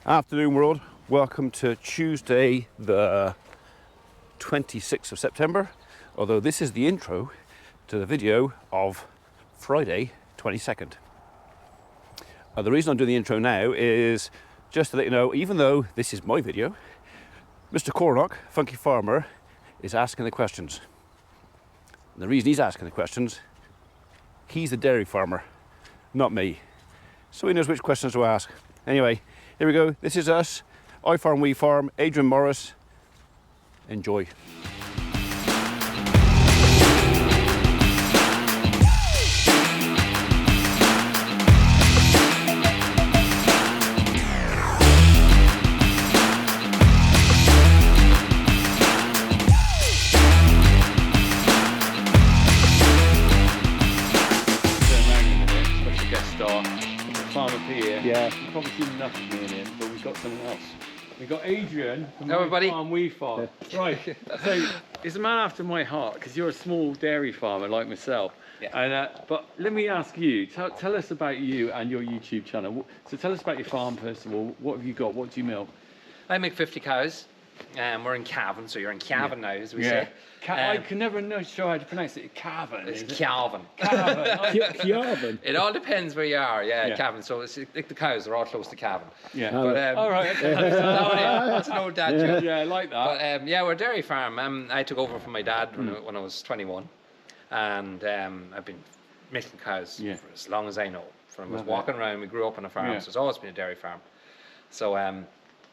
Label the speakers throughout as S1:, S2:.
S1: Afternoon world, welcome to Tuesday the 26th of September, although this is the intro to the video of Friday 22nd. The reason I'm doing the intro now is just to let you know, even though this is my video, Mr. Cornock, Funky Farmer, is asking the questions. And the reason he's asking the questions, he's the dairy farmer, not me. So he knows which questions to ask. Anyway, here we go. This is us, Ifarm, wefarm, Adrian Morris. Enjoy.
S2: Yeah, you've probably seen enough of me in here, but we've got something else. We've got Adrian from wefarm. Right, so it's a man after my heart because you're a small dairy farmer like myself.
S3: Yeah.
S2: And but let me ask you, tell us about you and your YouTube channel. So tell us about your farm first of all. What have you got? What do you milk?
S3: I make 50 cows. We're in Cavan, so you're in Cavan now, as we say.
S2: I can never know how to pronounce it. Cavan.
S3: It's Cavan.
S2: Cavan.
S3: It all depends where you are. Yeah, Cavan. So it's like the cows are all close to Cavan.
S2: Yeah.
S3: But,
S2: all right. Okay.
S3: That's an old dad joke.
S2: Yeah, I like that.
S3: But we're a dairy farm. I took over from my dad when I was 21, and I've been milking cows for as long as I know. From I was walking around, we grew up on a farm, so it's always been a dairy farm. So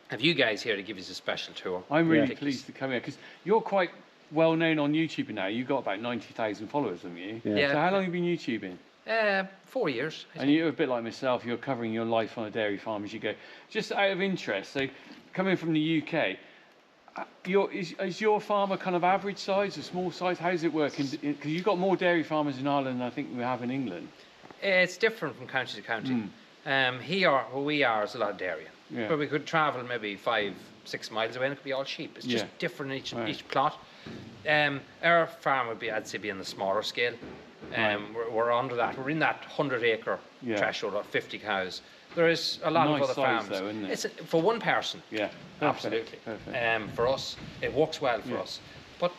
S3: have you guys here to give us a special tour?
S2: I'm really pleased to come here because you're quite well known on YouTube now. You've got about 90,000 followers, haven't you?
S3: Yeah.
S2: So how long have you been YouTubing? 4 years. And you're a bit like myself. You're covering your life on a dairy farm as you go. Just out of interest, so coming from the UK, is your farm a kind of average size, a small size? How does it work? Because you've got more dairy farmers in Ireland than I think we have in England.
S3: It's different from county to county. Here, where we are, is a lot of dairy.
S2: Yeah.
S3: But we could travel maybe 5-6 miles away and it could be all sheep. It's just different in each plot. Our farm would be, I'd say, be on the smaller scale. We're under that. We're in that 100-acre threshold of 50 cows. There is a lot of other farms.
S2: Though, isn't it?
S3: It's for one person.
S2: Yeah,
S3: absolutely.
S2: Perfect.
S3: For us, it works well for us. But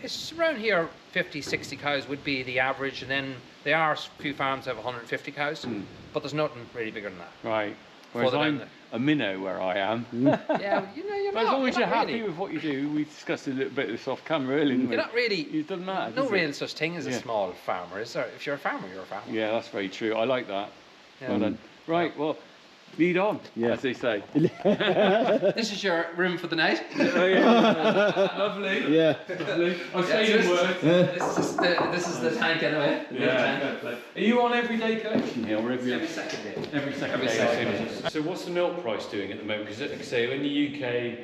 S3: it's around here, 50, 60 cows would be the average, and then there are a few farms that have 150 cows, but there's nothing really bigger than that.
S2: Right. Whereas I'm a minnow where I am.
S3: Yeah, you're
S2: but
S3: not.
S2: As long as you're happy
S3: really
S2: with what you do, we discussed a little bit of this off camera earlier, didn't we?
S3: You're not really.
S2: It doesn't matter.
S3: No real such thing as a small farmer, is there? If you're a farmer, you're a farmer.
S2: Yeah, that's very true. I like that.
S3: Yeah.
S2: Well done. Right, well, lead on, as they say.
S3: This is your room for the night.
S2: Lovely.
S4: Yeah.
S2: Lovely. I'll say the word.
S3: This is the tank anyway.
S2: Yeah. Are you on everyday collection here, or
S3: Every second day.
S2: Every second day. So what's the milk price doing at the moment? Because so in the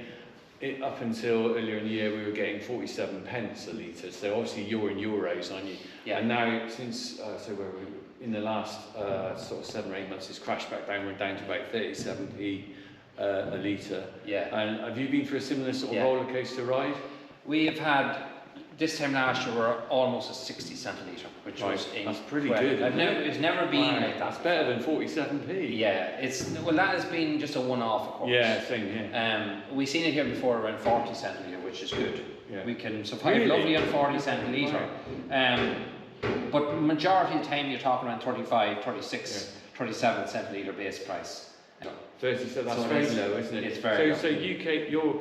S2: UK, up until earlier in the year, we were getting 47 pence a litre. So obviously you're in euros, aren't you?
S3: Yeah.
S2: And now since in the last sort of 7 or 8 months, it's crashed back down. We're down to about 37p a litre.
S3: Yeah.
S2: And have you been through a similar sort of roller coaster ride?
S3: We have had, this time last year, we're almost at 60 cent a litre, which was
S2: that's pretty good.
S3: It's never been like that.
S2: That's better than 47p.
S3: Yeah, that has been just a one-off, of course.
S2: Yeah, same here.
S3: We've seen it here before around 40 cent a litre, which is good.
S2: Yeah.
S3: We can survive lovely on 40 cent a litre.
S2: Right.
S3: But majority of the time you're talking around 35, 36, 27 cent a litre base price.
S2: 30, so that's very low, isn't it?
S3: It's very low.
S2: So UK, you're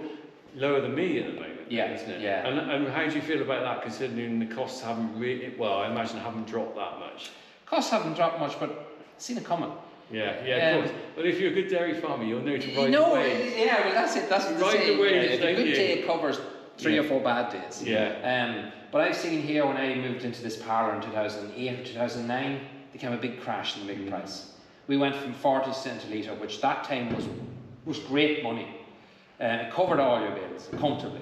S2: lower than me at the moment, isn't it?
S3: Yeah.
S2: And how do you feel about that, considering the costs haven't really, well, I imagine haven't dropped that much?
S3: Costs haven't dropped much, but seen it coming.
S2: Yeah, of course. But if you're a good dairy farmer, you'll know to ride the wave.
S3: Yeah, well that's it. That's what
S2: ride the wave.
S3: If a good day covers 3 or 4 bad days.
S2: Yeah.
S3: But I've seen here when I moved into this parlour in 2008 or 2009, there came a big crash in the milk price. We went from 40 cent a litre, which that time was great money. It covered all your bills comfortably.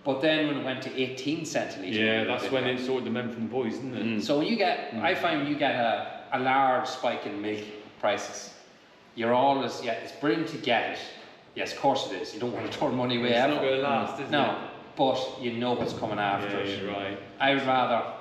S3: But then when it went to 18 cent a litre,
S2: that's when it sorted the men from the boys, isn't it?
S3: So when you get, I find when you get a large spike in milk prices, you're always, it's brilliant to get it. Yes, of course it is. You don't want to turn money away.
S2: It's not going to last, is it?
S3: No, but you know what's coming after it.
S2: Yeah, right.
S3: I would rather,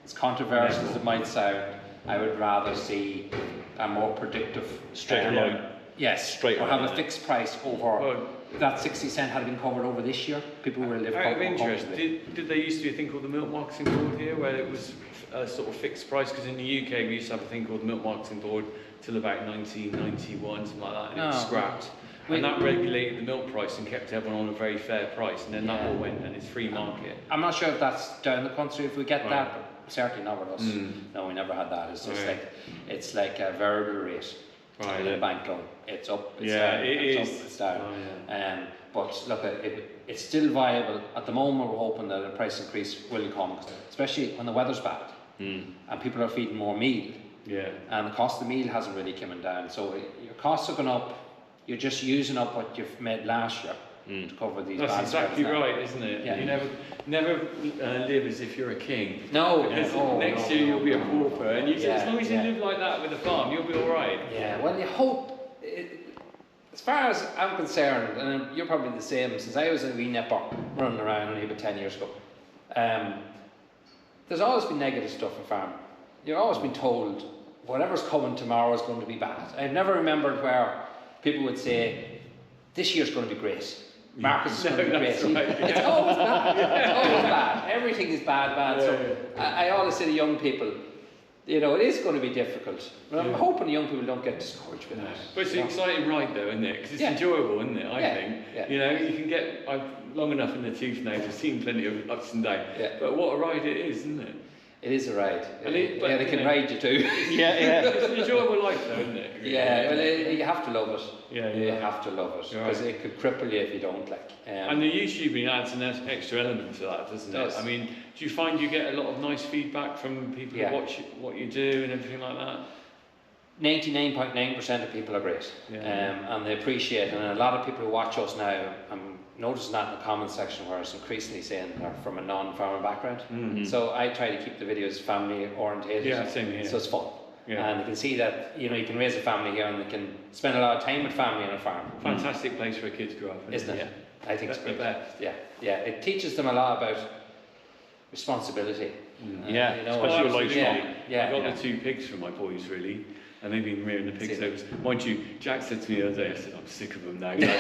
S3: as controversial as it might sound, I would rather see a more predictive
S2: straighter line.
S3: Yes,
S1: straight
S3: or
S1: away,
S3: have a
S1: isn't it?
S3: fixed price over. That 60 cent had been covered over this year. People were living.
S2: Out of interest, did they used to be a thing called the Milk Marketing Board here, where it was a sort of fixed price? Because in the UK we used to have a thing called the Milk Marketing Board till about 1991, something like that, and it was scrapped. And that regulated the milk price and kept everyone on a very fair price, and then that all went, and it's free market.
S3: I'm not sure if that's down the country if we get that, but certainly not with us. No, we never had that. It's just it's like a variable rate.
S2: Right.
S3: A bank loan. It's up, it's
S2: down.
S3: It's up, it's down. But look, it's still viable. At the moment, we're hoping that a price increase will come, especially when the weather's bad and people are feeding more meal.
S2: Yeah.
S3: And the cost of meal hasn't really come down. So your costs are going up. You're just using up what you've made last year to cover these.
S2: That's exactly right, isn't it?
S3: Yeah.
S2: You never live as if you're a king.
S3: No.
S2: Because next year you'll be a pauper, and as long as you live like that with a farm, you'll be all right.
S3: Yeah. Well, you hope. As far as I'm concerned, and you're probably the same. Since I was a wee nipper running around only about 10 years ago, there's always been negative stuff in farming. You've always been told whatever's coming tomorrow is going to be bad. I've never remembered where people would say, this year's going to be great. Markets is going to be great.
S2: Right,
S3: It's always bad. It's always bad. Everything is bad. I always say to young people, it is going to be difficult. But I'm hoping young people don't get discouraged with that.
S2: But it's an exciting ride though, isn't it? Because it's enjoyable, isn't it? I think.
S3: Yeah.
S2: You can get, I've long enough in the tooth now to seen plenty of ups and downs.
S3: Yeah.
S2: But what a ride it is, isn't it?
S3: It is a ride.
S2: And
S3: they can ride you too.
S2: It's an enjoyable life though, isn't it?
S3: You have to love it. You have to love it. Because it could cripple you if you don't.
S2: And the YouTubing adds an extra element to that, doesn't it? I mean, do you find you get a lot of nice feedback from people who watch what you do and everything like that?
S3: 99.9% of people are great. And they appreciate it. And a lot of people who watch us now, I'm noticing that in the comments section where it's increasingly saying they're from a non-farming background. So I try to keep the videos family orientated.
S2: Yeah, same here.
S3: So it's fun. And you can see that you can raise a family here and they can spend a lot of time with family on a farm.
S2: Fantastic place for kids to grow up,
S3: isn't it? I think it's
S2: the best.
S3: It teaches them a lot about responsibility.
S2: Especially with livestock.
S3: I
S2: got the 2 pigs from my boys really. And they've been rearing the pigs over. Mind you, Jack said to me the other day, I said, I'm sick of them now. Is that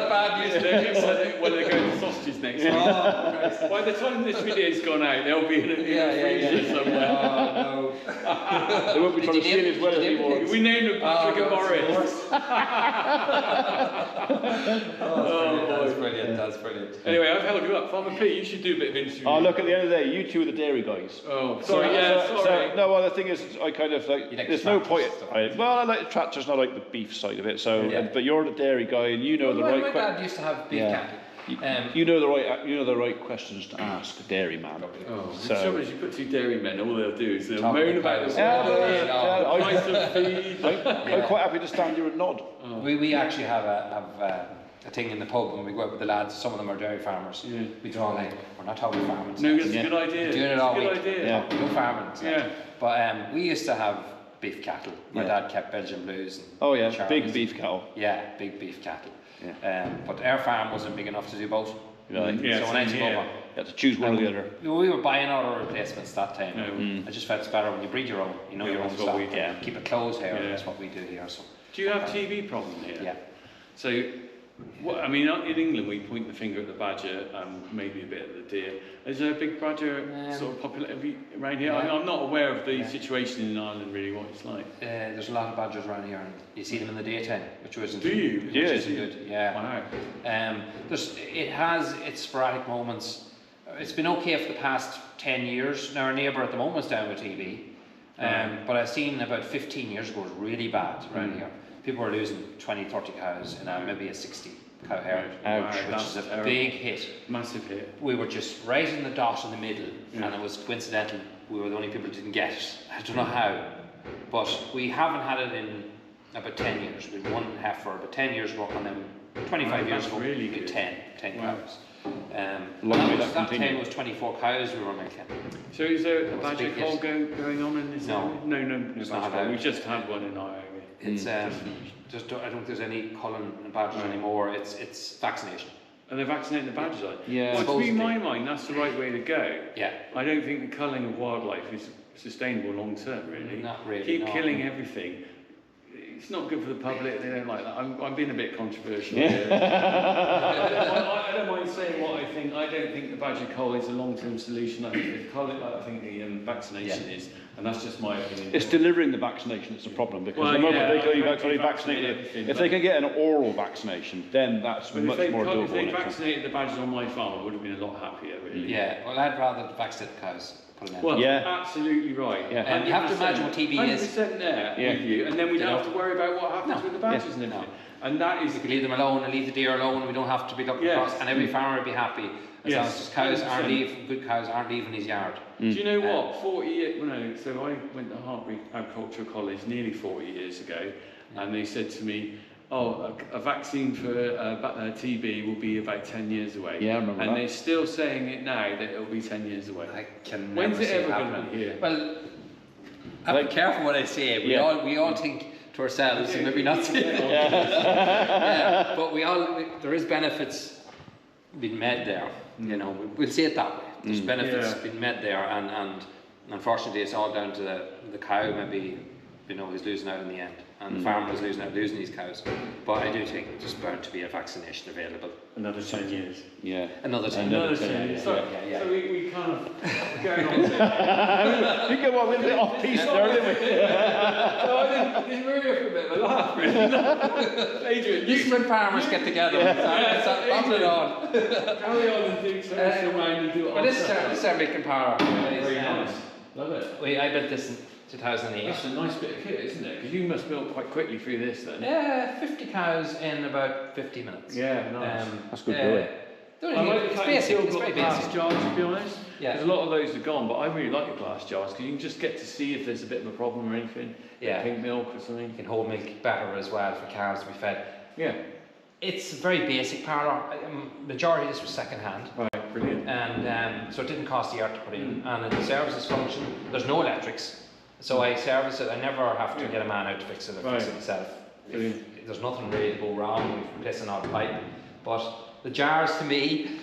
S3: bad news?
S2: When they go to sausages next week. By the time this video's gone out, they'll be in a freezer somewhere.
S3: Oh,
S1: They won't be trying to steal his well anymore.
S2: We named them Patrick and Boris.
S3: That's brilliant.
S2: Anyway, I've held you up. Farmer Pete, you should do a bit of interview.
S1: Oh, look, at the end of the day, you two are the dairy guys.
S2: Oh,
S1: sorry.
S2: sorry.
S1: No, well, the thing is, I kind of like, there's no point. I like the tractors, not like the beef side of it. So, but you're the dairy guy, and you know the right.
S3: My dad used to have beef cattle.
S1: You know the right questions to ask a dairyman.
S2: The trouble is, you put 2 dairymen, all they'll do is they'll moan about the price of feed.
S1: I'm quite happy to stand here and nod.
S3: We actually have a thing in the pub when we go out with the lads. Some of them are dairy farmers. We do all like, we're not talking farming.
S2: No, that's a good idea.
S3: We're doing it all week. No farming. But we used to have beef cattle. My dad kept Belgian Blues. And
S1: big beef cattle.
S3: Yeah, big beef cattle. But our farm wasn't big enough to do both.
S1: So
S3: when I took over,
S1: you had to choose one or the other.
S3: We were buying auto replacements that time. I just felt it's better when you breed your own. You know your own stock. Keep it closed here. That's what we do here. So.
S2: Do you have TV problem here?
S3: Yeah.
S2: So, I mean, in England we point the finger at the badger and maybe a bit at the deer. Is there a big badger sort of popularity around here? I'm not aware of the situation in Ireland really, what it's like.
S3: There's a lot of badgers around here, and you see them in the daytime, which isn't.
S2: Do you?
S3: Which isn't good. Yeah.
S2: Wow.
S3: It has its sporadic moments. It's been okay for the past 10 years. Now our neighbour at the moment is down with TB, but I've seen about 15 years ago it was really bad around here. People were losing 20, 30 cows in maybe a 60 cow herd, which is a big hit.
S2: Massive hit.
S3: We were just right in the dot in the middle, and it was coincidental we were the only people who didn't get it. I don't know how, but we haven't had it in about 10 years. We had 1 heifer about 10 years ago, and then 25 years ago
S2: really
S3: we had 10 cows.
S1: That
S3: time was 24 cows we were milking.
S2: So is there a badger cull going on in this area? No,
S3: it's not.
S2: We just had one in our area.
S3: It's I don't think there's any culling and badgers anymore. It's vaccination.
S2: And they're vaccinating the badgers, are they?
S1: Yeah.
S2: Well, to me, in my mind, that's the right way to go.
S3: Yeah.
S2: I don't think the culling of wildlife is sustainable long term, really.
S3: Not really.
S2: Keep killing everything. it's not good for the public. They don't like that. I'm being a bit controversial here. I don't mind saying what I think. I don't think the badger cull is a long-term solution. I think the vaccination is, and that's just my opinion.
S1: It's delivering the vaccination that's a problem, because the moment they go, you've actually vaccinated. If they can get an oral vaccination, then that's much more doable.
S2: If they vaccinated the badgers on my farm, I would have been a lot happier, really.
S3: Yeah, well, I'd rather vaccinate the cows.
S2: Well, absolutely right.
S1: Yeah.
S3: And you have to imagine what TB is.
S2: 100% there with you, and then we don't have to worry about what happens with the badgers and everything. And that is...
S3: You could leave them alone and leave the deer alone. We don't have to be looking across, and every farmer would be happy. As long as cows aren't leaving, good cows aren't leaving his yard.
S2: Do you know what? 40 years... Well, no, so I went to Hartbury Agricultural College nearly 40 years ago, and they said to me, oh, a vaccine for TB will be about 10 years away.
S1: Yeah, I remember
S2: and
S1: that.
S2: they're still saying it now that it'll be 10 years away.
S3: I can
S2: When's
S3: never
S2: it
S3: see
S2: ever
S3: happening.
S2: going to be here?
S3: Well, I'm careful what I say. We all think to ourselves, and maybe not. But there is benefits being made there. You know, we'll say it that way. There's benefits being made there, and unfortunately, it's all down to the cow. Maybe he's losing out in the end, and the farmer is losing his cows. But I do think there's bound to be a vaccination available.
S2: Another 10 years.
S1: Yeah.
S3: Another 10
S2: years. So we kind of going on to...
S1: You get one little bit off piece there, didn't we?
S2: So I didn't really have a bit of a laugh, really. Adrian,
S3: this is when farmers get together. Carry
S2: on and do something around and do it.
S3: Well, this is our milking power.
S2: Very nice. Love it.
S3: I built this in 2008.
S2: That's a nice bit of kit, isn't it? Because you must build quite quickly through this then.
S3: Yeah, 50 cows in about 50 minutes.
S2: Yeah, nice.
S1: That's good going.
S3: It's basic. It's very
S2: glass
S3: basic.
S2: jars, to be honest.
S3: Yeah.
S2: Because a lot of those are gone, but I really like the glass jars because you can just get to see if there's a bit of a problem or anything.
S3: Yeah.
S2: Pink milk or something.
S3: You can hold milk better as well for cows to be fed.
S2: Yeah.
S3: It's a very basic parlour. Majority of this was second hand.
S2: Right, brilliant.
S3: And so it didn't cost the earth to put in. And it serves its function. There's no electrics. So I service it. I never have to get a man out to fix it or fix it myself. There's nothing really to go wrong with replacing our pipe. But the jars, to me,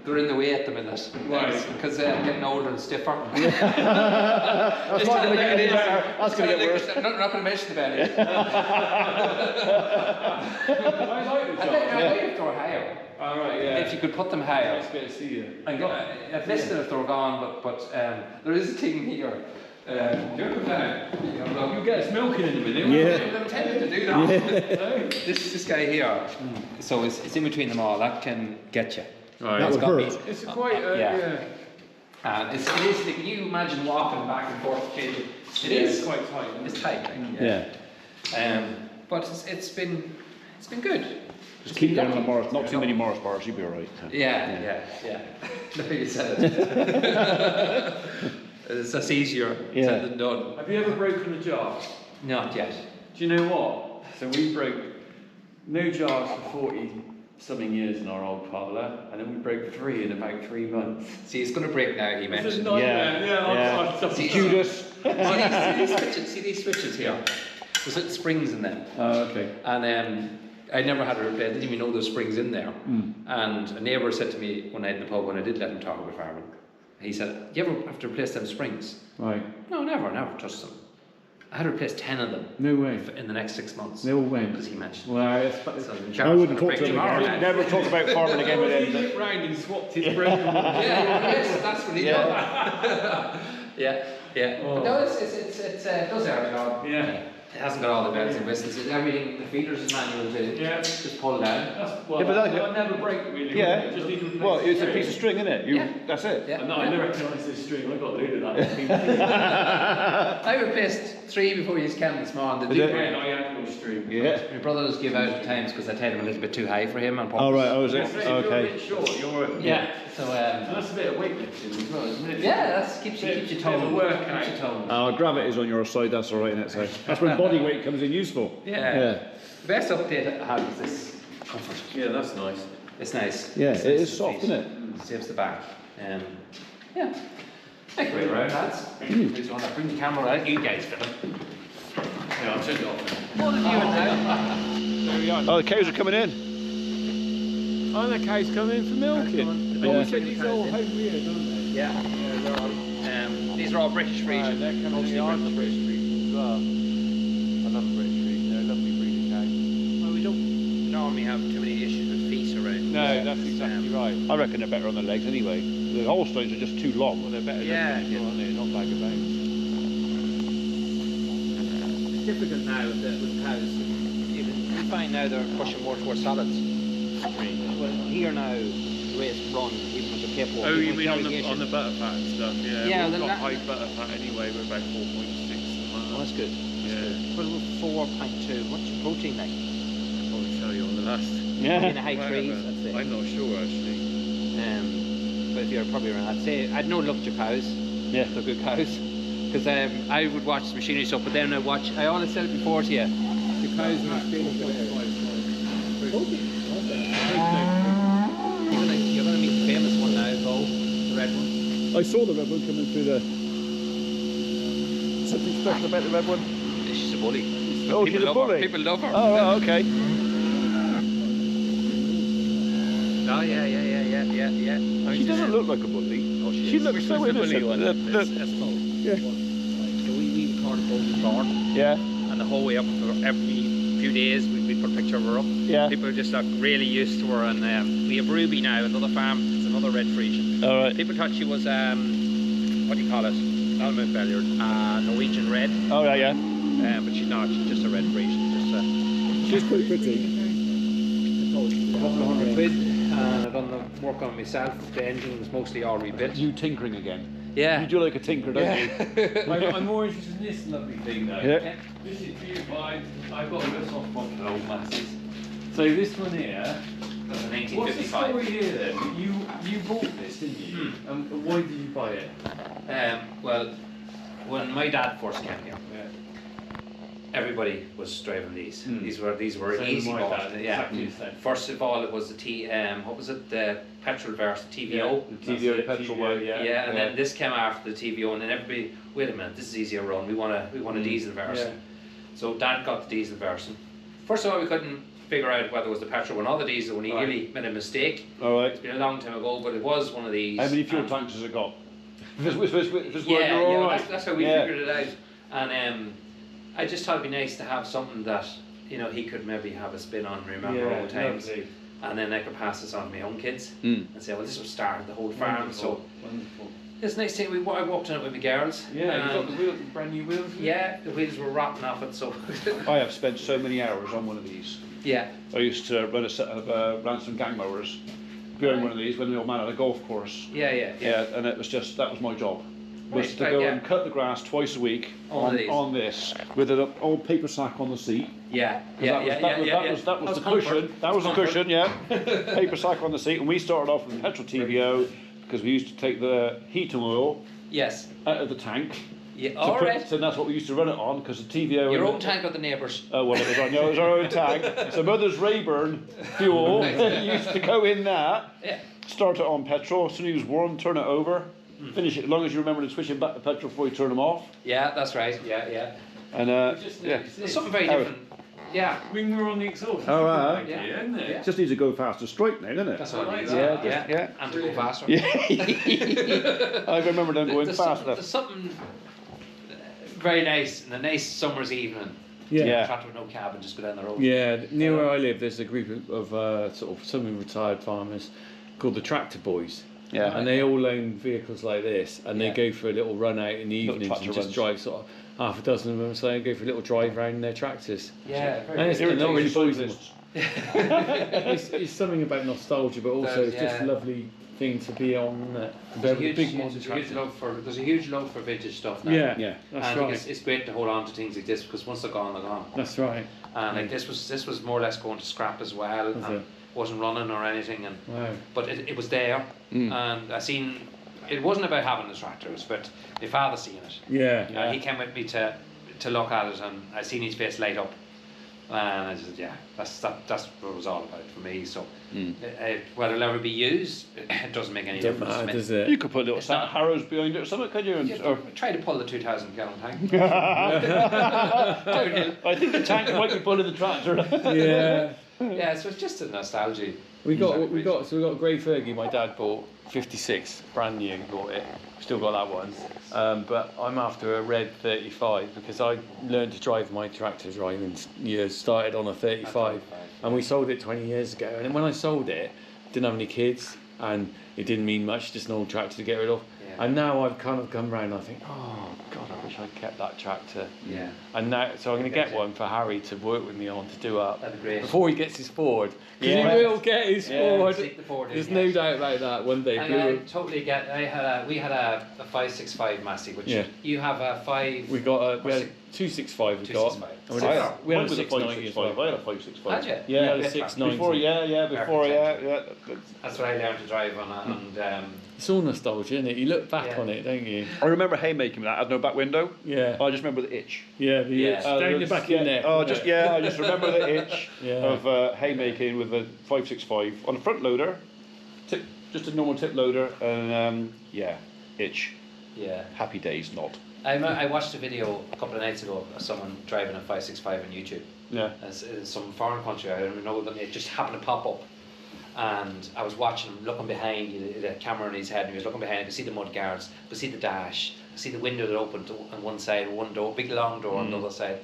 S3: they're in the way at the minute.
S2: Right.
S3: Because I'm getting older and stiffer.
S1: That's not going to get any better. That's going to get worse.
S3: I'm not going to mention the belly.
S2: I like the jars.
S3: I think they're higher.
S2: All right, yeah.
S3: If you could put them higher.
S2: It's good to see you.
S3: I've listed if they're gone, but there is a thing here.
S2: You get us milking in a minute.
S3: I'm intending to do that. This guy here. So it's in between them all. That can get you.
S2: Right.
S1: That would hurt.
S2: It's quite
S3: And it is. Can you imagine walking back and forth? It is
S2: quite tight.
S3: It's tight. But it's been good.
S1: Just keep down on the Morris, not too many Morris bars, you'll be alright.
S3: Yeah. No, you said it. That's easier said than done.
S2: Have you ever broken a jar?
S3: Not yet.
S2: Do you know what? So we broke no jars for 40-something years in our old parlour, and then we broke 3 in about 3 months.
S3: See, it's going to break now, he mentioned.
S2: See,
S1: Judas.
S3: See these switches here? There's little springs in them.
S2: Oh, okay.
S3: And I never had a repair. I didn't even know there were springs in there. And a neighbour said to me one night in the pub when I did let him talk about farming, he said, "You ever have to replace them springs?"
S2: Right.
S3: No, never touched them. I had to replace 10 of them.
S2: No way.
S3: In the next 6 months.
S2: No way.
S3: Because he mentioned.
S2: Well,
S1: I wouldn't talk to him again. Never talk about farming again with him.
S2: He looked round and swapped his broken one.
S3: Yes, that's what he did. Yeah.
S2: Oh.
S3: No, it does our job.
S2: Yeah.
S3: It hasn't got all the bells and whistles. Everything, the feeders is manual too.
S2: Yeah.
S3: Just pull down.
S2: I'll never break really.
S1: Yeah.
S2: Just need to replace
S1: Well, it's a
S2: string.
S1: piece of string, isn't it? That's it.
S3: Yeah.
S2: No, I never recognise this string. I got rid of that.
S3: I replaced 3 before you came this morning. The
S2: I had no string.
S1: Yeah.
S3: My brother does give out at times because I tied him a little bit too high for him.
S1: Oh, right. Oh, is it?
S2: You're a
S1: Okay.
S2: bit short.
S3: Yeah. So
S2: that's a bit of weightlifting as well, isn't it?
S3: yeah, that keeps you toned.
S2: Keeps you toned.
S1: Gravity's on your side, that's alright, isn't it? So that's when body weight comes in useful.
S3: Yeah. The best update I had was this comfort.
S2: Yeah, that's nice.
S3: It's nice.
S1: Yeah,
S3: it's
S1: it
S3: nice
S1: is
S3: to
S1: soft,
S3: feet.
S1: isn't it?
S3: Saves the back. Yeah. Thank you very much, lads. Please want to bring the camera out. You guys film.
S2: Yeah, I'll turn it off.
S3: What are you doing now?
S2: There we are.
S1: Oh, the cows are coming in.
S2: Oh, the cows coming in for milking.
S1: Yeah.
S2: Oh, we said these are all home weird, aren't they?
S3: Yeah.
S2: They're all.
S3: These are all British region.
S2: They're coming in the British region as well. I love British region.
S3: me having too many issues with feet around.
S2: No, that's exactly right.
S1: I reckon they're better on the legs anyway. The Holsteins are just too long.
S2: Well, they're better
S3: Yeah,
S2: looking as well, aren't they? Not bag of bones.
S3: It's difficult now with cows. You find now they're pushing more towards solids. Well, here now, the way it's run, even with the kipple.
S2: Oh, you mean on the butter fat and stuff? Yeah.
S3: Yeah,
S2: we've got
S3: that-
S2: high butter fat anyway. We're about 4.6.
S3: Oh, that's good.
S2: Yeah.
S3: Well, 4.2. What's your protein like?
S2: I'll tell you on the last.
S3: In the high threes,
S2: Whatever.
S3: I'd say.
S2: I'm not sure actually.
S3: But if you're probably around, I'd say I'd know look at your cows.
S1: Yeah.
S3: They're good cows. Because I would watch the machinery stuff, but then I always said it before to you. Your cows are You're going to meet the famous one now, though, the red one.
S1: I saw the red one coming through the... Something special about the red one?
S3: She's a bully.
S1: Oh, she's a bully?
S3: People love her.
S1: Oh, right, okay.
S3: Oh, yeah.
S1: She doesn't look like a bully.
S3: Oh,
S1: She looks so innocent.
S3: That's cool.
S1: Yeah.
S3: So we recorded both the barn,
S1: Yeah,
S3: and the whole way up for every few days we'd put a picture of her up.
S1: yeah.
S3: People are just like really used to her, and we have Ruby now, another farm, it's another red Frisian.
S1: All right.
S3: People thought she was what do you call it? Not a Montbelliard, Norwegian red,
S1: All right, yeah.
S3: but she's not. She's just a red Frisian.
S1: She's pretty pretty.
S3: A couple of hundred quid, and I've done the work on it myself. The engine was mostly all rebuilt.
S1: You tinkering again.
S3: Yeah.
S1: You do like a tinker, don't you?
S2: I'm more interested in this lovely thing though.
S1: Yeah.
S2: This is for you, I've got a bit soft spot for old masses. So this one here,
S3: That's an
S2: what's the
S3: 1855.
S2: story here then? You bought this, didn't you? And why did you buy it?
S3: Well, when my dad first came here,
S2: Yeah.
S3: everybody was driving these.
S2: Hmm.
S3: These were
S2: Same
S3: easy
S2: with my
S3: bought.
S2: dad,
S3: Yeah.
S2: exactly the same.
S3: First of all, it was the what was it? The petrol versus TVO.
S2: The
S1: TVO petrol one,
S3: Yeah, and then this came after the TVO, and then everybody, wait a minute, this is easier run. We want a diesel version. So Dad got the diesel version. First of all, we couldn't figure out whether it was the petrol one or the diesel one. He really made a mistake.
S1: All right.
S3: It's been a long time ago, but it was one of these.
S1: How many fuel tanks has it got? This one,
S3: Yeah,
S1: you're all
S3: yeah,
S1: right.
S3: that's how we figured it out. And I just thought it'd be nice to have something that he could maybe have a spin on, remember old times,
S2: lovely.
S3: and then I could pass this on to my own kids
S1: Mm.
S3: and say, well, this was started the whole farm.
S2: Wonderful,
S3: So
S2: wonderful.
S3: this next thing, I walked in it with my girls.
S2: Yeah, you
S3: and
S2: got the brand new wheels.
S3: yeah, the wheels were rotten off it. So
S1: I have spent so many hours on one of these.
S3: yeah,
S1: I used to run a set of Ransom gang mowers behind one of these when the old man had a golf course.
S3: yeah.
S1: And it was just, that was my job. Was
S3: Right,
S1: to
S3: right,
S1: go
S3: yeah.
S1: and cut the grass twice a week
S3: On
S1: this with an old paper sack on the seat.
S3: Yeah,
S1: 'Cause that was the
S3: comfort.
S1: cushion. That was the
S3: Comfort.
S1: cushion, yeah. Paper sack on the seat, and we started off with petrol TVO because we used to take the heating oil
S3: Yes.
S1: out of the tank.
S3: Yeah.
S1: to
S3: All
S1: put-
S3: right.
S1: So that's what we used to run it on because the TVO.
S3: Your
S1: and
S3: own tank or the neighbours?
S1: Oh, well, it was on. No, it was our own tank. So Mother's Rayburn fuel used to go in that.
S3: Yeah.
S1: Start it on petrol. As soon as it was warm, turn it over. Finish it. As long as you remember to switch it back to petrol before you turn them off.
S3: Yeah, that's right. Yeah.
S1: And yeah.
S3: There's something very
S1: How-
S3: different. Yeah.
S2: Winger on the exhaust.
S1: Oh, right.
S2: Yeah, isn't it?
S3: Yeah.
S1: It just needs to go faster straight now, doesn't it?
S3: That's what I need.
S1: Yeah.
S3: And to go faster.
S1: Yeah. I remember them going
S3: There's
S1: fast
S3: There's something very nice in a nice summer's evening.
S1: Yeah.
S3: Tractor with no cab and just go down the road.
S4: Yeah, near where I live, there's a group of sort of semi-retired farmers called the Tractor Boys.
S1: Yeah.
S4: And they all own vehicles like this, and they
S3: Yeah.
S4: go for a little run out in the
S1: Little
S4: evenings
S1: tractor
S4: and just
S1: runs.
S4: drive sort of half a dozen of them, so they go for a little drive around their tractors.
S3: Yeah.
S4: And it's,
S1: Irritating
S4: not really
S1: cyclists.
S4: it's something about nostalgia, but also
S3: There's,
S4: it's just a
S3: yeah.
S4: lovely thing to be on, isn't it?
S3: There's a
S4: Compared with
S3: huge,
S4: big modern
S3: there's a huge
S4: tractor.
S3: love for there's a huge love for vintage stuff now.
S4: Yeah,
S1: Yeah.
S4: that's
S3: and
S4: right.
S3: it's great to hold on to things like this because once they're gone, they're gone.
S4: That's right.
S3: And like this was more or less going to scrap as well,
S4: Was
S3: and
S4: it?
S3: wasn't running or anything, and
S4: Wow.
S3: but it was there, and I seen. It wasn't about having the tractor; it was about my father seeing it.
S4: Yeah.
S3: And he came with me to look at it, and I seen his face light up, and I just that's what it was all about for me. So whether it'll ever be used, it doesn't make any
S4: Doesn't
S3: difference to
S4: matter,
S3: me.
S4: does it?
S1: You could put little Santa Harrows behind it or something, could you? And,
S3: Just
S1: or,
S3: try to pull the 2,000 gallon tank.
S1: I think the tank might be pulling the tractor.
S4: Yeah.
S3: Yeah, so it's just a nostalgia.
S4: We got a grey Fergie my dad bought, 56, brand new, he bought it. Still got that one. But I'm after a red 35 because I learned to drive my tractor driving years, started on a 35 and we sold it 20 years ago. And then when I sold it, didn't have any kids and it didn't mean much, just an old tractor to get rid of. Yeah. And now I've kind of come round and I think, oh God, I wish I'd kept that tractor.
S3: Yeah.
S4: And now, so I'm going to get one for Harry to work with me on to do up.
S3: That'd be great.
S4: Before he gets his Ford. Because he will get his Ford. There's no doubt about that one day.
S3: And I totally get, we had a 565 Massey, which you have a 5...
S4: We had a 265 we got. We had a 690 as well.
S1: I had a 565.
S3: Had you?
S4: Yeah, I had a 690.
S1: Before,
S3: That's what I learned to drive on, and
S4: it's all nostalgia, isn't it? You look back on it, don't you?
S1: I remember haymaking that. I had no back window.
S4: Yeah.
S1: I just remember the itch.
S4: Yeah, the itch. Down the back in there.
S1: Oh, I just remember the itch of haymaking with a 565 on a front loader, just a normal tip loader, and itch.
S3: Yeah.
S1: Happy days, not.
S3: I watched a video a couple of nights ago of someone driving a 565 on YouTube.
S1: Yeah.
S3: In some foreign country, I don't know, it just happened to pop up. And I was watching him, looking behind, he had a camera on his head, and he was looking behind. I could see the mud guards, I could see the dash, I could see the window that opened on one side, one door, big long door on the other side.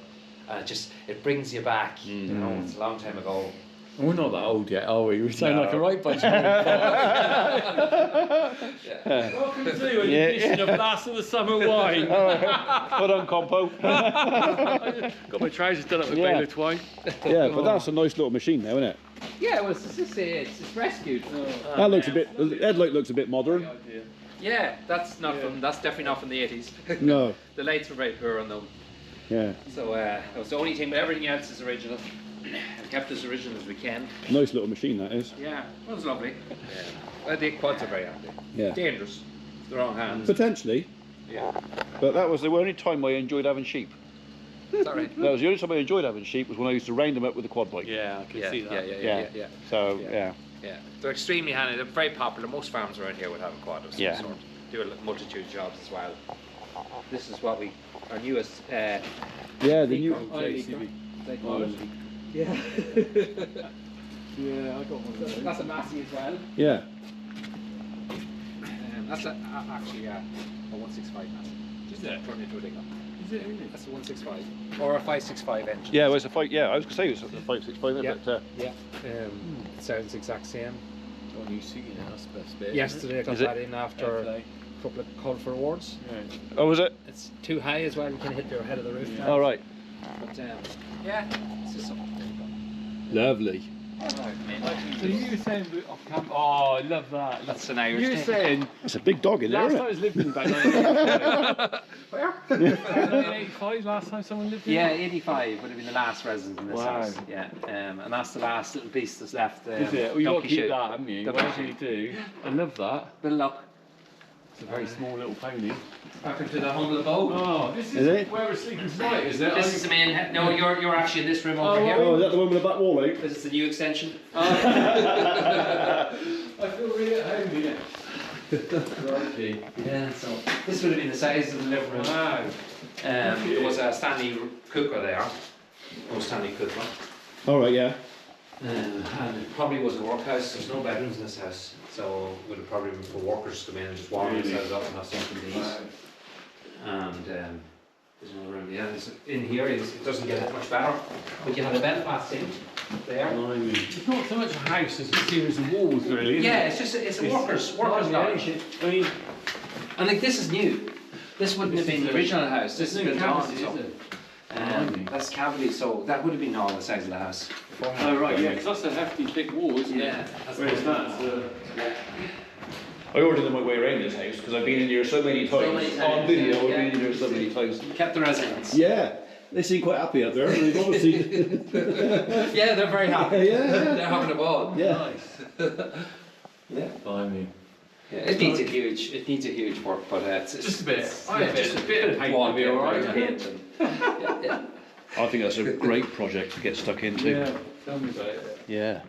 S3: And it brings you back, you know, it's a long time ago.
S4: We're not that old yet, are we? We sound like a right bunch of Welcome to an edition of Last of the Summer Wine.
S1: Put on compo.
S4: Got my trousers done up with baler twine.
S1: Yeah, but that's a nice little machine now, isn't it?
S3: Yeah, well, it's rescued.
S1: That looks a bit. The headlight looks a bit modern.
S3: Yeah, that's definitely not from the 80s.
S1: No.
S3: The lights were very poor on them.
S1: Yeah.
S3: So that was the only thing, but everything else is original. We kept as original as we can.
S1: Nice little machine that is.
S3: Yeah, it was lovely. Yeah. Well, the quads are very handy.
S1: Yeah.
S3: Dangerous. It's the wrong hands.
S1: Potentially.
S3: Yeah.
S1: But that was the only time I enjoyed having sheep.
S3: Is that right?
S1: That was the only time I enjoyed having sheep was when I used to round them up with a quad bike.
S4: Yeah, I can see that.
S3: Yeah.
S1: So
S3: Yeah, they're extremely handy. They're very popular. Most farms around here would have a quad of some sort. Do a multitude of jobs as well. This is what our newest.
S1: The new.
S3: Yeah.
S4: Yeah, I got one of those.
S3: That's a Massey as well.
S1: Yeah.
S3: That's actually a 165 Massey. Just turn into a digger.
S4: Is it really?
S3: That's a 165 or a 565 engine.
S1: Yeah, well, it's a five. Yeah, I was gonna say it's a 565.
S3: Yeah.
S1: But,
S3: It sounds exact same.
S4: Got a new seat in the house, best bit.
S3: Yesterday I got that in after a couple of call for awards.
S4: Right.
S1: Oh, was it?
S3: It's too high as well. You can hit your head of the roof.
S1: All right.
S3: But it's just something.
S1: Lovely.
S4: So you were saying off camera. Oh, I love that.
S3: That's an Irish
S4: You were
S3: thing.
S4: saying
S1: It's a big dog in there,
S4: last
S1: isn't
S4: time I
S1: it?
S4: was living in back 1985.
S3: Where?
S4: 1985, last time someone lived in.
S3: Yeah, 85 would have been the last resident in this
S4: Wow.
S3: house. Yeah, and that's the last little piece that's left.
S4: Is it? Well, you got to
S3: donkey
S4: keep
S3: shoe.
S4: that, haven't you?
S3: The
S4: What
S3: donkey.
S4: you do? I love that.
S3: Good luck.
S4: It's a very small little pony.
S3: Back into the humble abode.
S4: Oh, this
S1: Is it?
S4: where we're sleeping tonight, isn't it?
S3: This is the main. No, you're actually in this room over here.
S1: Oh, is that the one with the back wall, eh?
S3: This is the new extension.
S4: I feel really at home here. Crikey.
S3: Yeah, so this would have been the size of the living room.
S4: Wow.
S3: There was a Stanley cooker there. Stanley cooker.
S1: All right, yeah.
S3: And it probably was a workhouse. There's no bedrooms in this house, so it would have probably been for workers to come in and just warm themselves up and have something to eat. And there's another room. Yeah, in here it doesn't get it much better. But you have a Belfast in there.
S4: It's not so much a house as a series of walls, really. Isn't
S3: Yeah,
S4: it?
S3: it's a workers lodge.
S4: I mean,
S3: And like this is new. This wouldn't have been the original house. This is built on.
S4: is
S3: So.
S4: it?
S3: That's cavity, so that would have been all the size of the house.
S4: Oh right, yeah, because that's a hefty thick wall, isn't
S3: Yeah.
S4: it? Whereas that's
S1: I ordered them my way around this house because I've been in here so many times.
S3: So many times,
S1: On video, I've
S3: yeah.
S1: been in here so many times.
S3: Kept the residents.
S1: Yeah, they seem quite happy out there. They've obviously.
S3: Yeah, they're very happy.
S1: Yeah.
S3: They're having a ball.
S1: Yeah.
S3: Yeah.
S4: blimey.
S3: Yeah, it needs a huge work, but it's
S4: Just a bit.
S3: Just
S4: a bit of paint
S3: one
S4: would be alright.
S3: paint and yeah.
S1: I think that's a great project to get stuck into.
S4: Yeah, tell me about it.
S1: Yeah.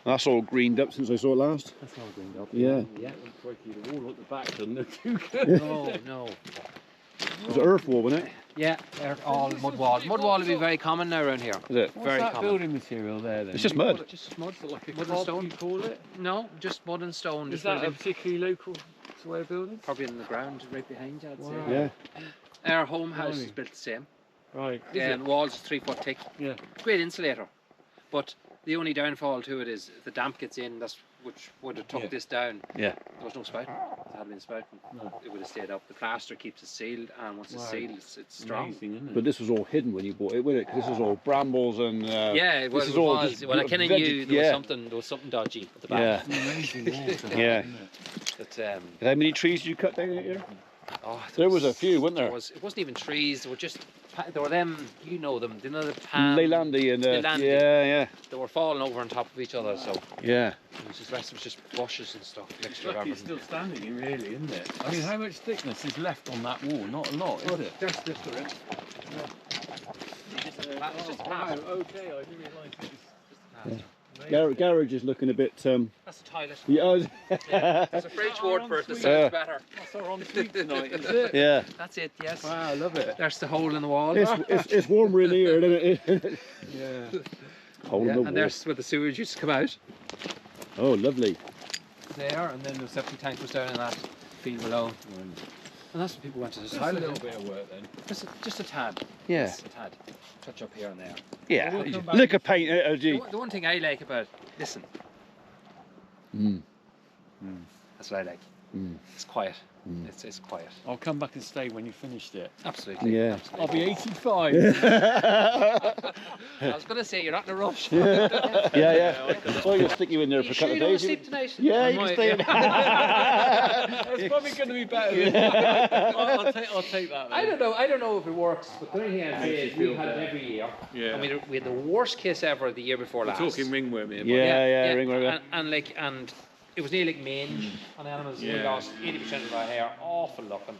S1: That's all greened up since I saw it last.
S4: That's all greened up.
S1: Yeah.
S3: Yeah.
S4: Crikey, the wall at the back doesn't look too good.
S3: No.
S1: It was an earth wall, wasn't it?
S3: Yeah, they're all mud wall. Mud wall would be very common now around here.
S1: Is it?
S2: What's
S3: Very
S2: that
S3: common.
S2: building material there then?
S1: It's just mud.
S3: Just mud.
S2: Like a
S3: Mud and
S2: cob,
S3: stone.
S2: you call it?
S3: No, just mud and stone.
S2: Is
S3: Just
S2: that a
S3: really
S2: particularly local way of building?
S3: probably in the ground right behind you, I'd
S2: Wow.
S3: say.
S1: Yeah.
S3: Our home house
S2: Blimey.
S3: is built the same.
S2: Right.
S3: And walls 3 foot thick.
S2: Yeah.
S3: Great insulator. But the only downfall to it is if the damp gets in, that's which would have took
S2: Yeah.
S3: this down.
S1: Yeah.
S3: There was no spouting. It hadn't been spouting.
S2: No.
S3: It would have stayed up. The plaster keeps it sealed, and once it's
S2: Wow.
S3: sealed, it's strong.
S2: Amazing, isn't it?
S1: But this was all hidden when you bought it, wasn't it? 'Cause this was all brambles and.
S3: Yeah, it was.
S1: This is all just
S3: Well, I kind of knew there was something dodgy at the back.
S1: Yeah.
S2: It's an amazing wall to have,
S1: Yeah.
S2: isn't it?
S3: That,
S1: How many trees did you cut down here?
S3: oh,
S1: There was a few, wasn't there?
S3: It wasn't even trees. There were just there were them. You know them. You know the palm.
S1: Leylandi and
S3: Leylandi.
S1: yeah,
S3: They were falling over on top of each other. So
S1: yeah.
S3: it was just rest was just bushes and stuff. Mixture of
S2: Lucky it's
S3: everything.
S2: still standing, really, isn't it? I mean, how much thickness is left on that wall? Not a lot, is it?
S3: That's just the rim.
S2: Wow, okay, I didn't realise it was...
S1: Garage is looking a bit.
S3: That's the toilet.
S1: Yeah.
S3: There's a French word for it that
S2: Yeah.
S3: sounds better.
S2: That's our ensuite tonight, is it?
S1: Yeah.
S3: That's it. Yes.
S2: Wow, I love it.
S3: There's the hole in the wall.
S1: It's warmer in here, isn't it?
S2: Yeah.
S1: Hole in
S3: Yeah,
S1: the
S3: and
S1: wall.
S3: there's where the sewage used to come out.
S1: Oh, lovely.
S3: There, and then the septic tank was down in that field below. And that's what people went to the
S2: Just a
S3: toilet.
S2: little bit of work then.
S3: Just a tad.
S1: Yeah.
S3: Just a tad. Touch up here and there.
S1: Yeah.
S2: We'll come back.
S1: Lick of paint.
S3: The one thing I like about listen,
S1: Mm.
S3: that's what I like.
S1: Mm.
S3: It's quiet. It's quiet.
S2: I'll come back and stay when you finished it.
S3: Absolutely.
S1: Yeah.
S3: Absolutely.
S2: I'll be 85.
S3: I was going to say you're not in a rush.
S1: Yeah. Well, you'll stick you in there for
S3: You
S1: a
S3: sure
S1: couple
S3: you
S1: of
S3: don't
S1: days.
S3: sleep tonight?
S1: Yeah,
S3: I
S1: you can
S3: might,
S1: stay in.
S2: That's probably going to be better. I'll take that.
S3: I don't know. I don't know if it works, but the only thing I'd say
S2: Makes
S3: is
S2: you feel
S3: we've had it
S2: better.
S3: every year.
S2: Yeah.
S3: And we had the worst case ever the year before
S2: We're
S3: last.
S2: talking ringworm here.
S1: Yeah, ringworm.
S3: And it was nearly like mange on animals. We
S2: Yeah.
S3: lost 80% of our hair. Awful looking.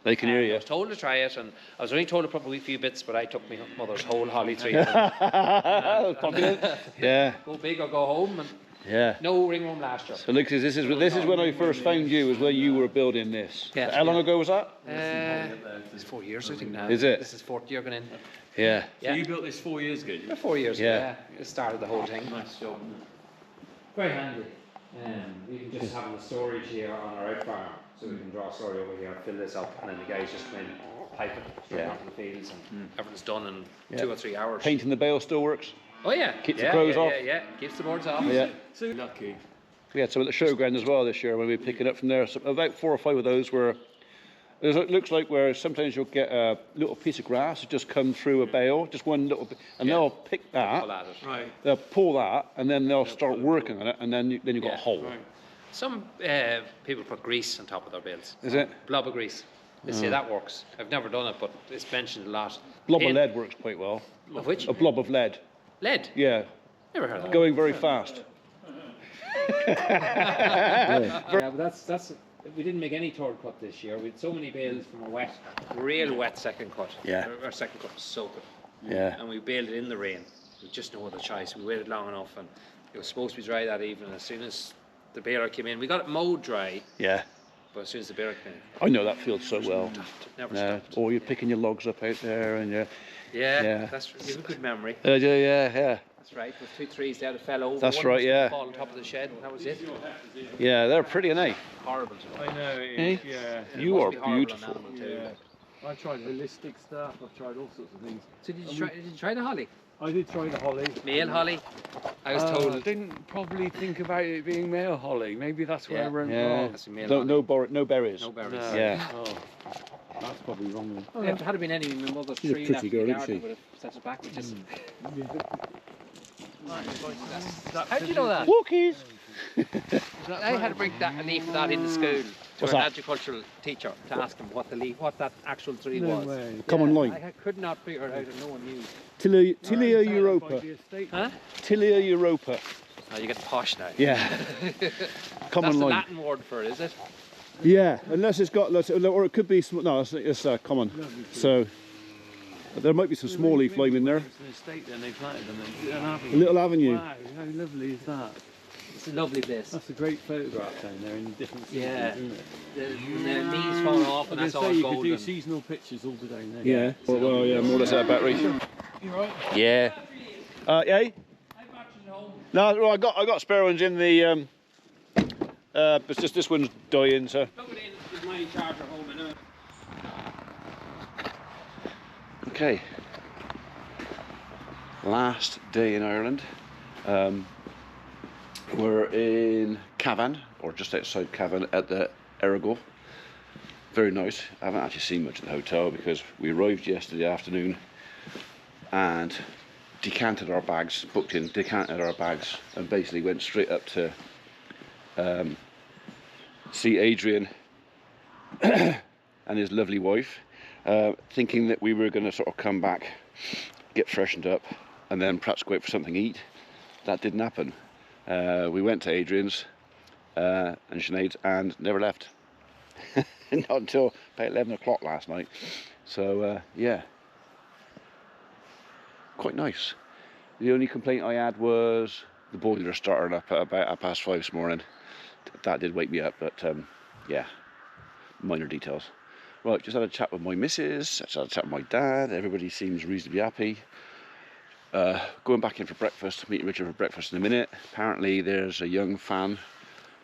S1: They can hear
S3: I
S1: you.
S3: was told to try it, and I was only told to put a wee few bits, but I took my mother's whole holly tree.
S1: Popular. Yeah,
S3: Go big or go home, and
S1: yeah.
S3: no ringworm last year.
S1: So, Luke, this is when I first found you. Was when you were building this.
S3: Yeah.
S1: How long ago was that?
S3: It's 4 years, I think now.
S1: Is it?
S3: This is 4th year going in.
S1: Yeah.
S2: So
S3: Yeah.
S2: you built this 4 years ago?
S3: About 4 years
S1: Yeah.
S3: ago. Yeah, it started the whole thing.
S2: Nice job.
S3: Very handy. Even just having the storage here on our Ifarm, so we can draw a story over here, fill this up, and then the guys just come in, pipe it straight
S1: Yeah.
S3: onto the fields, and everything's done in 2 or 3 hours.
S1: Painting the bale still works.
S3: Oh yeah,
S1: Keeps the
S3: yeah,
S1: crows
S3: yeah,
S1: off.
S3: Yeah, keeps the birds off.
S1: Yeah.
S2: So lucky.
S1: We had some at the showground as well this year when we were picking up from there. So about 4 or 5 of those were. It looks like where sometimes you'll get a little piece of grass that just come through a bale, just one little bit, and they'll pick that,
S3: Pull at it.
S2: Right.
S1: they'll pull that, and then they'll start working on it, and then you've got
S3: Yeah.
S1: a hole.
S2: Right.
S3: Some people put grease on top of their bales.
S1: Is it?
S3: Blob of grease. They say that works. I've never done it, but it's mentioned a lot.
S1: Blob of
S3: Paint-
S1: lead works quite well.
S3: Of which?
S1: A blob of lead.
S3: Lead.
S1: Yeah,
S3: Never heard of that.
S1: going very fast.
S3: Yeah, but that's. We didn't make any third cut this year. We had so many bales from a real wet second cut.
S1: Yeah.
S3: Our second cut was soaking.
S1: Yeah.
S3: And we baled it in the rain. We just no other choice. We waited long enough, and it was supposed to be dry that evening. As soon as the baler came in, we got it mowed dry,
S1: Yeah.
S3: but as soon as the baler came in,
S1: I know that field so well.
S3: it never
S1: No,
S3: stopped.
S1: or you're picking your logs up out there, and you're.
S3: Yeah,
S1: Yeah.
S3: that's you have a good memory.
S1: Yeah.
S3: That's right. With 2 trees there that fell over.
S1: That's
S3: One
S1: right,
S3: was
S1: yeah.
S3: Fall on top of the shed, and that was it.
S1: Yeah, they're pretty, aren't they?
S3: Horrible to do.
S2: I know. It
S1: Eh?
S2: is, yeah.
S1: You
S3: Must
S1: are
S3: be horrible on an
S1: beautiful.
S3: animal too.
S2: Yeah. I've tried holistic stuff. I've tried all sorts of things.
S3: So did you try the holly?
S2: I did try the holly.
S3: Male holly? I was
S2: I
S3: told.
S2: didn't probably think about it being male holly. Maybe that's where
S3: Yeah.
S2: I went
S1: Yeah.
S2: wrong.
S3: That's a male
S1: No,
S3: holly.
S1: no berries.
S3: No berries.
S2: No.
S1: Yeah.
S2: Oh, that's probably wrong. Then.
S3: If there had been any, my mother's
S1: She's a
S3: tree
S1: pretty
S3: left in
S1: girl,
S3: the
S1: isn't
S3: garden
S1: she?
S3: would have set it back. We just...
S2: How
S3: How do you know that?
S1: Walkies.
S3: I had to bring a leaf of that into school to
S1: What's
S3: an
S1: that?
S3: agricultural teacher to ask him what that actual tree
S2: No
S3: was.
S2: way.
S1: Come online.
S3: I could not figure it out, and no one knew.
S1: Tilia
S2: By
S1: Europa.
S2: the estate.
S3: Huh?
S1: Tilia Europa.
S3: Oh, you get posh now.
S1: Yeah. Come
S3: That's the
S1: online.
S3: Latin word for it, is it?
S1: Yeah, unless it's got, or it could be, no, it's common. So, there might be some small leaf lime in there.
S2: It's an estate then they planted them in an
S1: A
S2: avenue.
S1: little avenue.
S2: Wow, how lovely is that?
S3: It's a lovely place.
S4: That's a great photograph down there in different seasons,
S3: Yeah.
S4: isn't it?
S3: The leaves fall off and that's all
S4: you
S3: golden.
S4: could do seasonal pictures all the down there.
S1: Yeah. Well, yeah, more or less out of battery.
S4: You right?
S1: Yeah. Yeah. No, well, I got spare ones in the. But just this one's dying, so.
S3: Plug it in with my charger home and
S1: Okay. Last day in Ireland. We're in Cavan, or just outside Cavan, at the Errigal. Very nice. I haven't actually seen much of the hotel because we arrived yesterday afternoon and decanted our bags, booked in, decanted our bags, and basically went straight up to see Adrian and his lovely wife, thinking that we were going to sort of come back, get freshened up, and then perhaps go out for something to eat. That didn't happen. We went to Adrian's and Sinead's and never left. Not until about 11 o'clock last night. So yeah, quite nice. The only complaint I had was the boiler started up at about 5:30 this morning. That did wake me up, but yeah, minor details. Right, just had a chat with my missus, just had a chat with my dad. Everybody seems reasonably happy. Going back in for breakfast, meeting Richard for breakfast in a minute. Apparently there's a young fan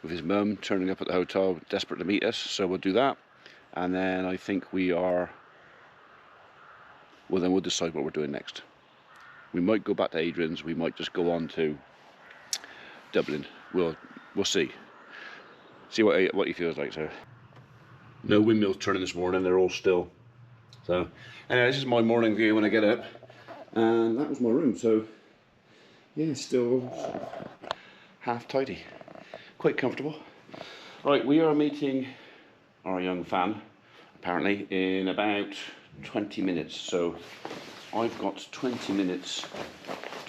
S1: with his mum turning up at the hotel, desperate to meet us, so we'll do that. And then I think then we'll decide what we're doing next. We might go back to Adrian's, we might just go on to Dublin. We'll see. See what he feels like. So no windmills turning this morning, they're all still. So anyway, this is my morning view when I get up. And that was my room, so yeah, still half tidy. Quite comfortable. Right, we are meeting our young fan, apparently, in about 20 minutes. So I've got 20 minutes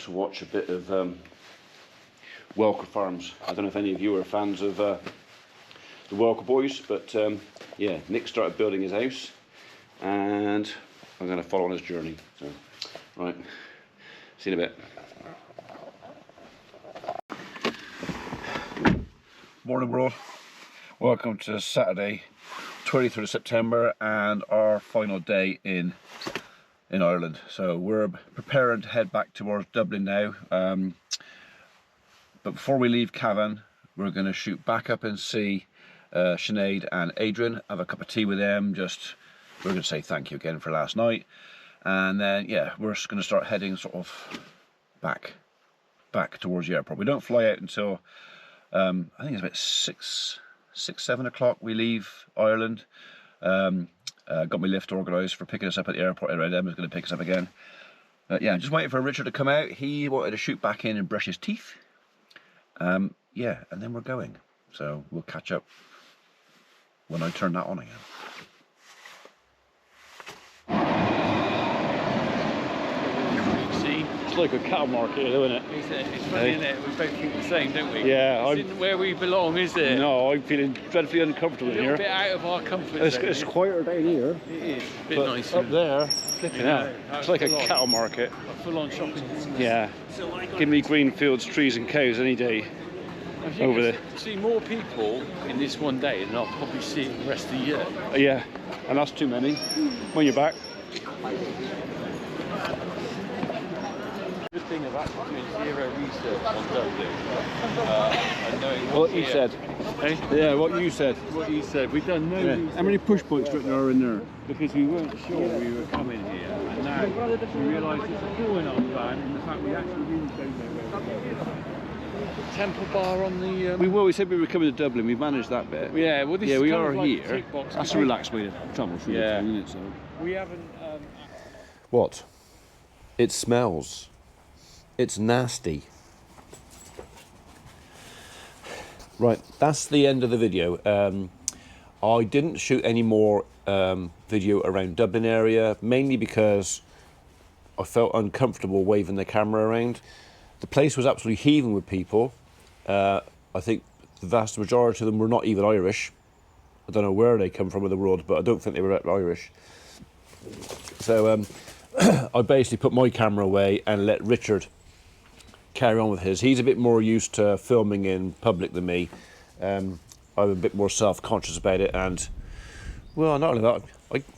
S1: to watch a bit of Welker Farms. I don't know if any of you are fans of the Welker boys, but yeah, Nick started building his house and I'm going to follow on his journey. So, right, see you in a bit. Morning world, welcome to Saturday 23rd of September and our final day in Ireland. So we're preparing to head back towards Dublin now, but before we leave Cavan we're going to shoot back up and see Sinead and Adrian, have a cup of tea with them, we're going to say thank you again for last night, and then yeah, we're just going to start heading sort of back towards the airport. We don't fly out until I think it's about 7 o'clock we leave Ireland. Got my lift organised for picking us up at the airport. Emma's going to pick us up again. Yeah, I'm just waiting for Richard to come out. He wanted to shoot back in and brush his teeth. Yeah, and then we're going. So we'll catch up when I turn that on again. It's like a cattle market, isn't it?
S4: It's funny, isn't it? We both think the same, don't we?
S1: Yeah.
S4: This isn't where we belong, is it?
S1: No, I'm feeling dreadfully uncomfortable
S4: A
S1: in
S4: little
S1: here.
S4: bit out of our comfort zone.
S1: It's quieter down here.
S4: It is. A bit
S1: But
S4: nicer.
S1: up there, flipping out. It's like a cattle market.
S4: A full-on shopping.
S1: Yeah. Give me green fields, trees and cows any day. Over there.
S4: See more people in this one day than I'll probably see the rest of the year.
S1: Yeah, and that's too many. When you're back.
S4: Good thing of actually doing zero research on Dublin and knowing
S1: What you said.
S4: Eh?
S1: Yeah, what you said.
S4: What you said. We've done no research.
S1: How many push points are in there?
S4: Because we weren't sure we were coming here, and now we realise it's a four-in-off van, and the fact we actually really don't know where we're going. Temple Bar on the...
S1: We said we were coming to Dublin, we've managed that bit.
S4: Yeah, well, this
S1: yeah,
S4: is
S1: we
S4: kind
S1: are
S4: of like a
S1: here.
S4: tick box.
S1: That's a relaxed way to travel through the town, isn't it? So.
S4: We haven't...
S5: What? It smells. It's nasty. Right, that's the end of the video. I didn't shoot any more video around Dublin area, mainly because I felt uncomfortable waving the camera around. The place was absolutely heaving with people. I think the vast majority of them were not even Irish. I don't know where they come from in the world, but I don't think they were Irish. So I basically put my camera away and let Richard carry on with his. He's a bit more used to filming in public than me. I'm a bit more self-conscious about it, and well, not only that,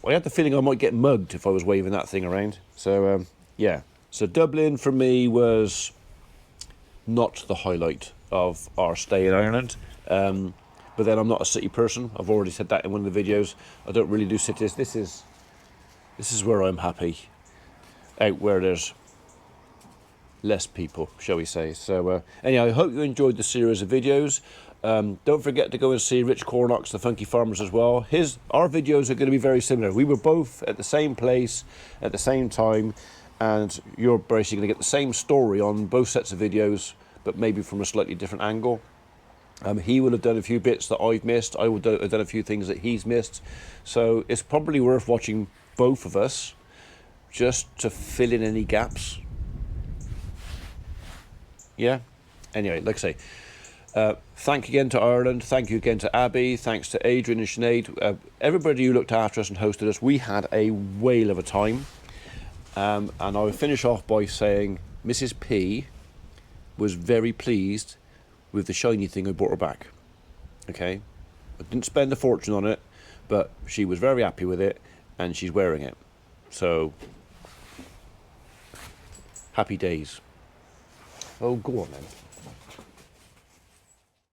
S5: I had the feeling I might get mugged if I was waving that thing around. So yeah, so Dublin for me was not the highlight of our stay in Ireland. But then I'm not a city person. I've already said that in one of the videos. I don't really do cities. This is where I'm happy, out where there's less people, shall we say. So anyhow, I hope you enjoyed the series of videos. Don't forget to go and see Rich Cornock's The Funky Farmers as well. Our videos are going to be very similar. We were both at the same place at the same time, and you're basically going to get the same story on both sets of videos, but maybe from a slightly different angle. He will have done a few bits that I've missed. I would have done a few things that he's missed. So it's probably worth watching both of us just to fill in any gaps. Yeah? Anyway, like I say, thank you again to Ireland. Thank you again to Abby. Thanks to Adrian and Sinead. Everybody who looked after us and hosted us. We had a whale of a time. And I'll finish off by saying Mrs. P was very pleased with the shiny thing I brought her back. Okay, I didn't spend a fortune on it, but she was very happy with it, and she's wearing it. So, happy days. Oh, go on then.